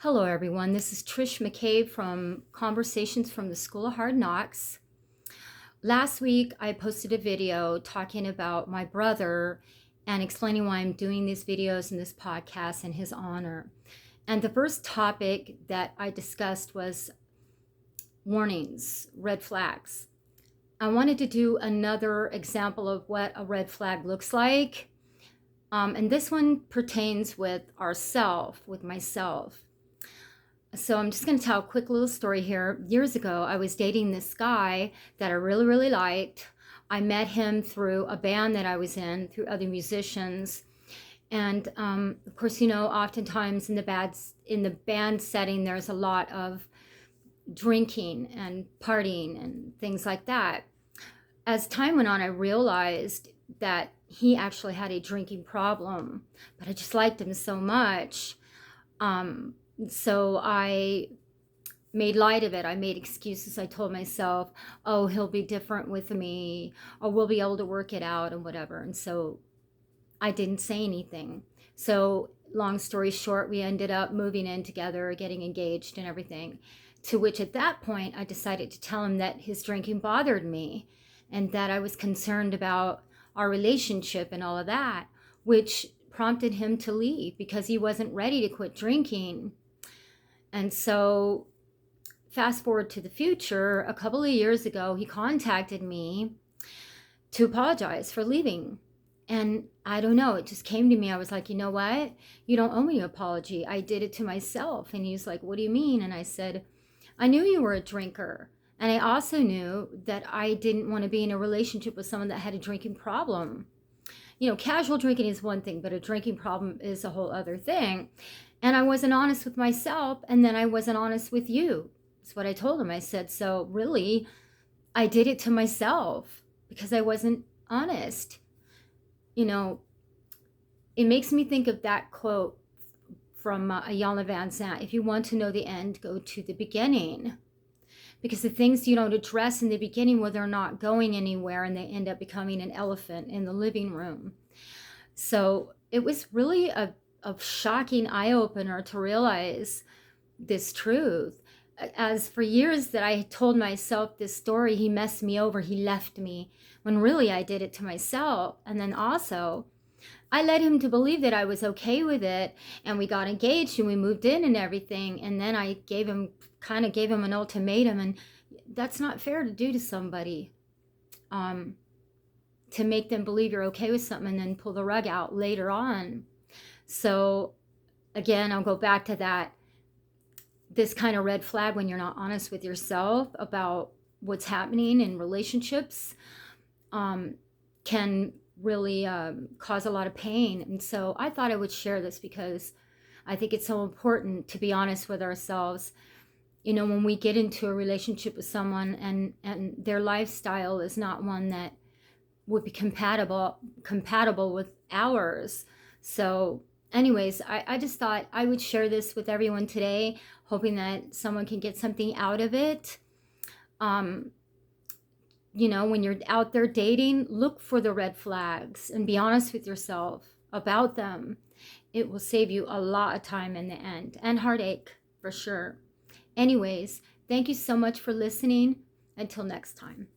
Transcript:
Hello, everyone. This is Trish McCabe from Conversations from the School of Hard Knocks. Last week, I posted a video talking about my brother and explaining why I'm doing these videos and this podcast in his honor. And the first topic that I discussed was warnings, red flags. I wanted to do another example of what a red flag looks like. And this one pertains with myself. So I'm just going to tell a quick little story here. Years ago, I was dating this guy that I really, really liked. I met him through a band that I was in, through other musicians. And of course, oftentimes in the band setting, there's a lot of drinking and partying and things like that. As time went on, I realized that he actually had a drinking problem, but I just liked him so much. So I made light of it. I made excuses. I told myself, oh, he'll be different with me, or we'll be able to work it out and whatever. And so I didn't say anything. So long story short, we ended up moving in together, getting engaged and everything. To which at that point, I decided to tell him that his drinking bothered me and that I was concerned about our relationship and all of that, which prompted him to leave because he wasn't ready to quit drinking. And so fast forward to the future, a couple of years ago, he contacted me to apologize for leaving. And I don't know, it just came to me. I was like, you know what? You don't owe me an apology. I did it to myself. And he's like, what do you mean? And I said, I knew you were a drinker. And I also knew that I didn't want to be in a relationship with someone that had a drinking problem. Casual drinking is one thing, but a drinking problem is a whole other thing. And I wasn't honest with myself, and then I wasn't honest with you. That's what I told him. I said, so really, I did it to myself because I wasn't honest. It makes me think of that quote from Iyanla Vanzant. If you want to know the end, go to the beginning. Because the things you don't address in the beginning, well, they're not going anywhere, and they end up becoming an elephant in the living room. So it was really a shocking eye-opener to realize this truth. As for years that I told myself this story, he messed me over, he left me, when really I did it to myself. And then also, I led him to believe that I was okay with it, and we got engaged and we moved in and everything. And then I gave him an ultimatum, and that's not fair to do to somebody, to make them believe you're okay with something and then pull the rug out later on. So again, I'll go back to that. This kind of red flag when you're not honest with yourself about what's happening in relationships can really cause a lot of pain. And so I thought I would share this because I think it's so important to be honest with ourselves. When we get into a relationship with someone and their lifestyle is not one that would be compatible with ours. So anyways, I just thought I would share this with everyone today, hoping that someone can get something out of it. When you're out there dating, look for the red flags and be honest with yourself about them. It will save you a lot of time in the end, and heartache for sure. Anyways, thank you so much for listening. Until next time.